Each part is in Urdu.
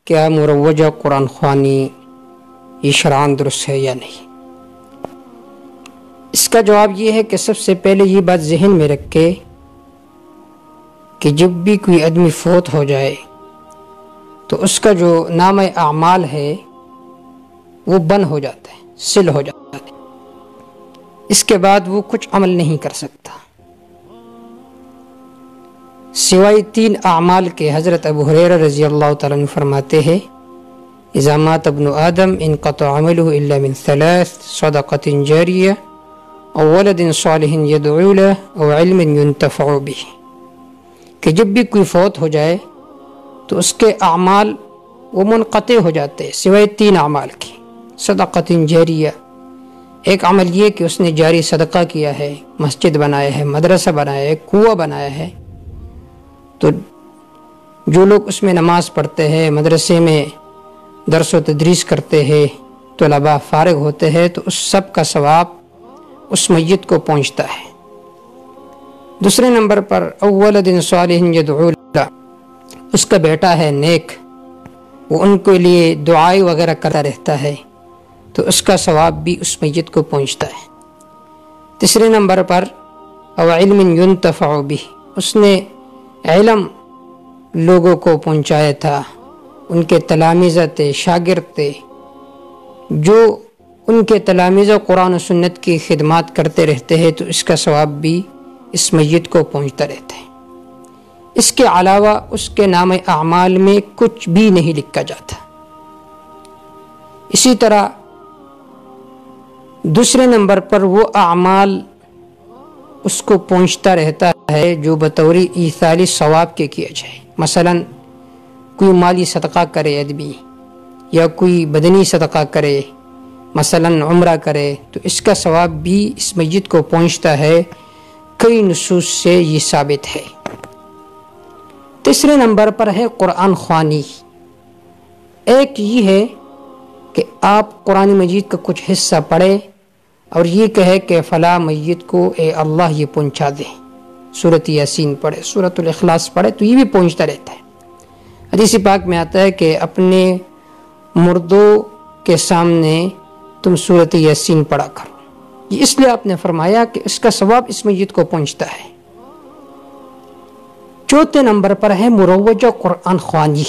کیا مروجہ قرآن خوانی یہ شرعاً درست ہے یا نہیں؟ اس کا جواب یہ ہے کہ سب سے پہلے یہ بات ذہن میں رکھے کہ جب بھی کوئی آدمی فوت ہو جائے تو اس کا جو نام اعمال ہے وہ بند ہو جاتا ہے، سل ہو جاتا ہے، اس کے بعد وہ کچھ عمل نہیں کر سکتا سوائے 3 اعمال کے۔ حضرت ابو ہریرہ رضی اللہ تعالیٰ عنہ فرماتے ہیں اذا مات ابن آدم انقطع عمله الا من 3 صدقة جاریہ او ولد صالح يدعو له او علم ينتفع به، کہ جب بھی کوئی فوت ہو جائے تو اس کے اعمال وہ منقطع ہو جاتے ہیں سوائے 3 اعمال کی۔ صدقۃ جاریہ، ایک عمل یہ کہ اس نے جاری صدقہ کیا ہے، مسجد بنایا ہے، مدرسہ بنایا ہے، کنواں بنایا ہے، تو جو لوگ اس میں نماز پڑھتے ہیں، مدرسے میں درس و تدریس کرتے ہیں، طلباء فارغ ہوتے ہیں، تو اس سب کا ثواب اس میت کو پہنچتا ہے۔ دوسرے نمبر پر اولد صالح یدعو له، اس کا بیٹا ہے نیک، وہ ان کے لیے دعائیں وغیرہ کرتا رہتا ہے، تو اس کا ثواب بھی اس میت کو پہنچتا ہے۔ تیسرے نمبر پر او علم ينتفع به، اس نے علم لوگوں کو پہنچایا تھا، ان کے تلامذہ تھے، شاگرد تھے، جو ان کے تلامذہ قرآن و سنت کی خدمات کرتے رہتے ہیں، تو اس کا ثواب بھی اس میت کو پہنچتا رہتا ہے۔ اس کے علاوہ اس کے نام اعمال میں کچھ بھی نہیں لکھا جاتا۔ اسی طرح دوسرے نمبر پر وہ اعمال اس کو پہنچتا رہتا ہے جو بطور ایصال ثواب کے کیا جائے، مثلا کوئی مالی صدقہ کرے آدمی، یا کوئی بدنی صدقہ کرے، مثلا عمرہ کرے، تو اس کا ثواب بھی اس میت کو پہنچتا ہے، کئی نصوص سے یہ ثابت ہے۔ تیسرے نمبر پر ہے قرآن خوانی۔ ایک یہ ہے کہ آپ قرآن مجید کا کچھ حصہ پڑھے اور یہ کہے کہ فلاں میت کو اے اللہ یہ پہنچا دے، سورۃ یاسین پڑھے، سورۃ الاخلاص پڑھے، تو یہ بھی پہنچتا رہتا ہے۔ حدیث پاک میں آتا ہے کہ اپنے مردوں کے سامنے تم سورۃ یاسین پڑھا کرو، یہ اس لیے آپ نے فرمایا کہ اس کا ثواب اس میت کو پہنچتا ہے۔ چوتھے نمبر پر ہے مروجہ قرآن خوانی،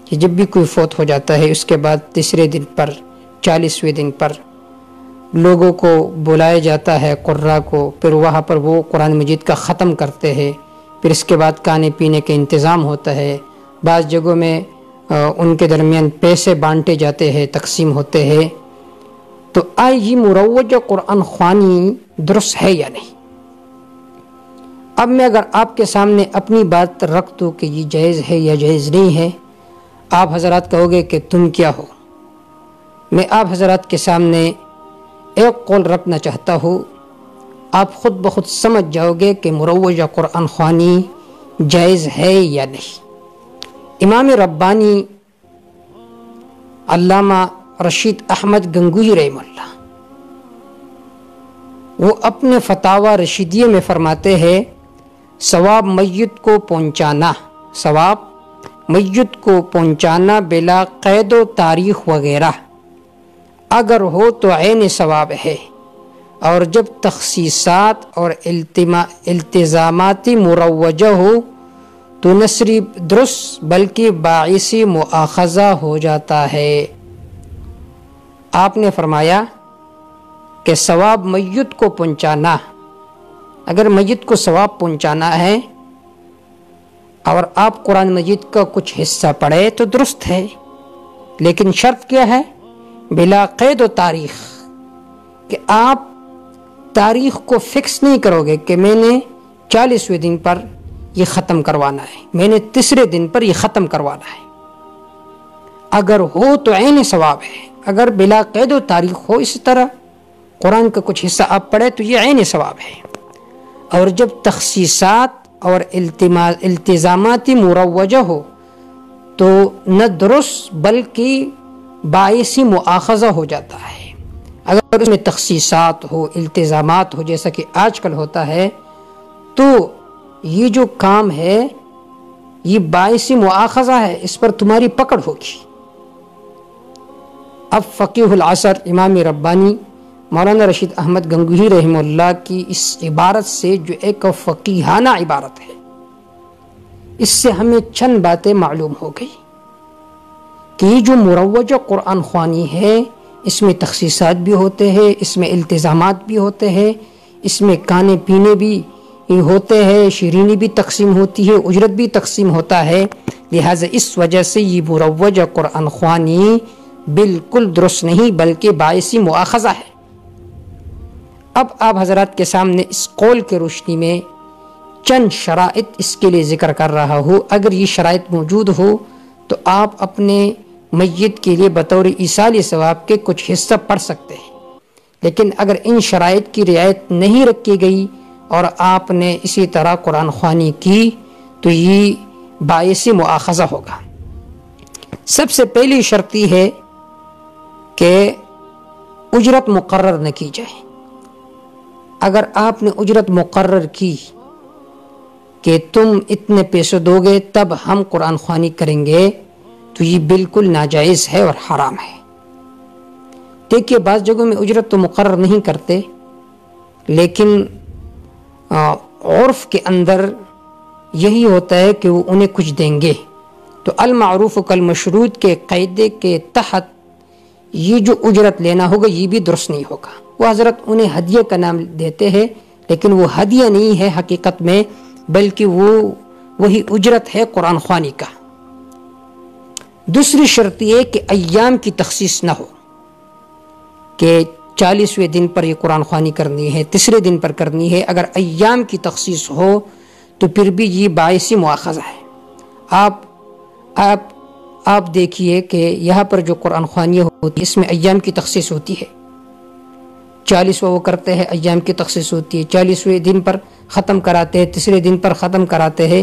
کہ جب بھی کوئی فوت ہو جاتا ہے اس کے بعد تیسرے دن پر، 40ویں دن پر لوگوں کو بلایا جاتا ہے، قراء کو، پھر وہاں پر وہ قرآن مجید کا ختم کرتے ہیں، پھر اس کے بعد کھانے پینے کا انتظام ہوتا ہے، بعض جگہوں میں ان کے درمیان پیسے بانٹے جاتے ہیں، تقسیم ہوتے ہیں۔ تو یہ مروجہ قرآن خوانی درست ہے یا نہیں؟ اب میں اگر آپ کے سامنے اپنی بات رکھ دوں کہ یہ جائز ہے یا جائز نہیں ہے، آپ حضرات کہو گے کہ تم کیا ہو؟ میں آپ حضرات کے سامنے ایک قول رکھنا چاہتا ہوں، آپ خود بخود سمجھ جاؤ گے کہ مروجہ قرآن خوانی جائز ہے یا نہیں۔ امام ربانی علامہ رشید احمد گنگوہی رحمہ اللہ، وہ اپنے فتاوی رشیدیہ میں فرماتے ہیں ثواب میت کو پہنچانا، ثواب میت کو پہنچانا بلا قید و تاریخ وغیرہ اگر ہو تو عین ثواب ہے، اور جب تخصیصات اور التزاماتی مروجہ ہو تو نہ صرف درست بلکہ باعث مؤاخذہ ہو جاتا ہے۔ آپ نے فرمایا کہ ثواب میت کو پہنچانا، اگر میت کو ثواب پہنچانا ہے اور آپ قرآن مجید کا کچھ حصہ پڑھے تو درست ہے، لیکن شرط کیا ہے؟ بلا قید و تاریخ، کہ آپ تاریخ کو فکس نہیں کرو گے کہ میں نے 40ویں دن پر یہ ختم کروانا ہے، میں نے تیسرے دن پر یہ ختم کروانا ہے۔ اگر ہو تو عین ثواب ہے، اگر بلا قید و تاریخ ہو، اس طرح قرآن کا کچھ حصہ آپ پڑھے تو یہ عین ثواب ہے، اور جب تخصیصات اور التزاماتی مروجہ ہو تو نہ درست بلکہ باعث مؤاخذہ ہو جاتا ہے۔ اگر اس میں تخصیصات ہو، التزامات ہو، جیسا کہ آج کل ہوتا ہے، تو یہ جو کام ہے یہ باعث مواخذہ ہے، اس پر تمہاری پکڑ ہوگی۔ اب فقیہ العصر امام ربانی مولانا رشید احمد گنگوہی رحمہ اللہ کی اس عبارت سے، جو ایک فقیہانہ عبارت ہے، اس سے ہمیں چند باتیں معلوم ہو گئی کہ یہ جو مروجہ قرآن خوانی ہے، اس میں تخصیصات بھی ہوتے ہیں، اس میں التزامات بھی ہوتے ہیں، اس میں کھانے پینے بھی ہوتے ہیں، شیرینی بھی تقسیم ہوتی ہے، اجرت بھی تقسیم ہوتا ہے۔ لہٰذا اس وجہ سے یہ مروجہ قرآن خوانی بالکل درست نہیں بلکہ باعث مواخذہ ہے۔ اب آپ حضرات کے سامنے اس قول کے روشنی میں چند شرائط اس کے لیے ذکر کر رہا ہوں۔ اگر یہ شرائط موجود ہو تو آپ اپنے میت کے لیے بطور ایصال ثواب کے کچھ حصہ پڑھ سکتے ہیں، لیکن اگر ان شرائط کی رعایت نہیں رکھی گئی اور آپ نے اسی طرح قرآن خوانی کی تو یہ باعث مواخذہ ہوگا۔ سب سے پہلی شرط یہ ہے کہ اجرت مقرر نہ کی جائے۔ اگر آپ نے اجرت مقرر کی کہ تم اتنے پیسے دو گے تب ہم قرآن خوانی کریں گے تو یہ بالکل ناجائز ہے اور حرام ہے۔ دیکھیے بعض جگہوں میں اجرت تو مقرر نہیں کرتے، لیکن عرف کے اندر یہی ہوتا ہے کہ وہ انہیں کچھ دیں گے، تو المعروف کالمشروط کے قاعدے کے تحت یہ جو اجرت لینا ہوگا یہ بھی درست نہیں ہوگا۔ وہ حضرت انہیں ہدیہ کا نام دیتے ہیں، لیکن وہ ہدیہ نہیں ہے حقیقت میں، بلکہ وہی اجرت ہے قرآن خوانی کا۔ دوسری شرط یہ کہ ایام کی تخصیص نہ ہو کہ 40ویں دن پر یہ قرآن خوانی کرنی ہے، تیسرے دن پر کرنی ہے۔ اگر ایام کی تخصیص ہو تو پھر بھی یہ باعث مواخذہ ہے۔ آپ دیکھیے کہ یہاں پر جو قرآن خوانی ہوتی ہے اس میں ایام کی تخصیص ہوتی ہے، 40واں وہ کرتے ہیں، ایام کی تخصیص ہوتی ہے، 40ویں دن پر ختم کراتے ہیں، تیسرے دن پر ختم کراتے ہیں،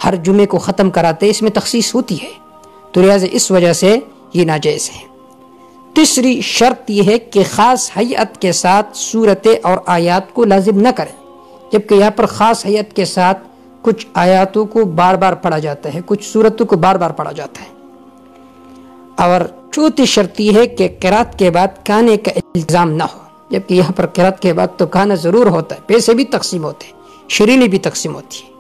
ہر جمعے کو ختم کراتے ہیں، اس میں تخصیص ہوتی ہے، تو لہٰذا اس وجہ سے یہ ناجائز ہے۔ تیسری شرط یہ ہے کہ خاص ہیئت کے ساتھ صورتیں اور آیات کو لازم نہ کریں، جبکہ یہاں پر خاص ہیئت کے ساتھ کچھ آیاتوں کو بار بار پڑھا جاتا ہے، کچھ صورتوں کو بار بار پڑھا جاتا ہے۔ اور چوتھی شرط یہ ہے کہ قرات کے بعد کھانے کا الزام نہ ہو، جبکہ یہاں پر قرات کے بعد تو کھانا ضرور ہوتا ہے، پیسے بھی تقسیم ہوتے ہیں، شیرینی بھی تقسیم ہوتی ہے۔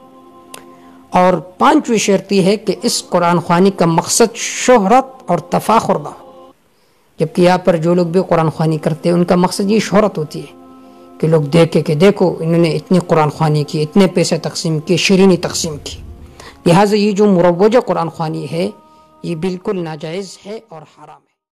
اور پانچویں شرط یہ ہے کہ اس قرآن خوانی کا مقصد شہرت اور تفاخر نہ ہو، جبکہ یہاں پر جو لوگ بھی قرآن خوانی کرتے ہیں ان کا مقصد یہ شہرت ہوتی ہے کہ لوگ دیکھیں کہ دیکھو انہوں نے اتنی قرآن خوانی کی، اتنے پیسے تقسیم کیے، شیرینی تقسیم کی۔ لہٰذا یہ جو مروجہ قرآن خوانی ہے یہ بالکل ناجائز ہے اور حرام ہے۔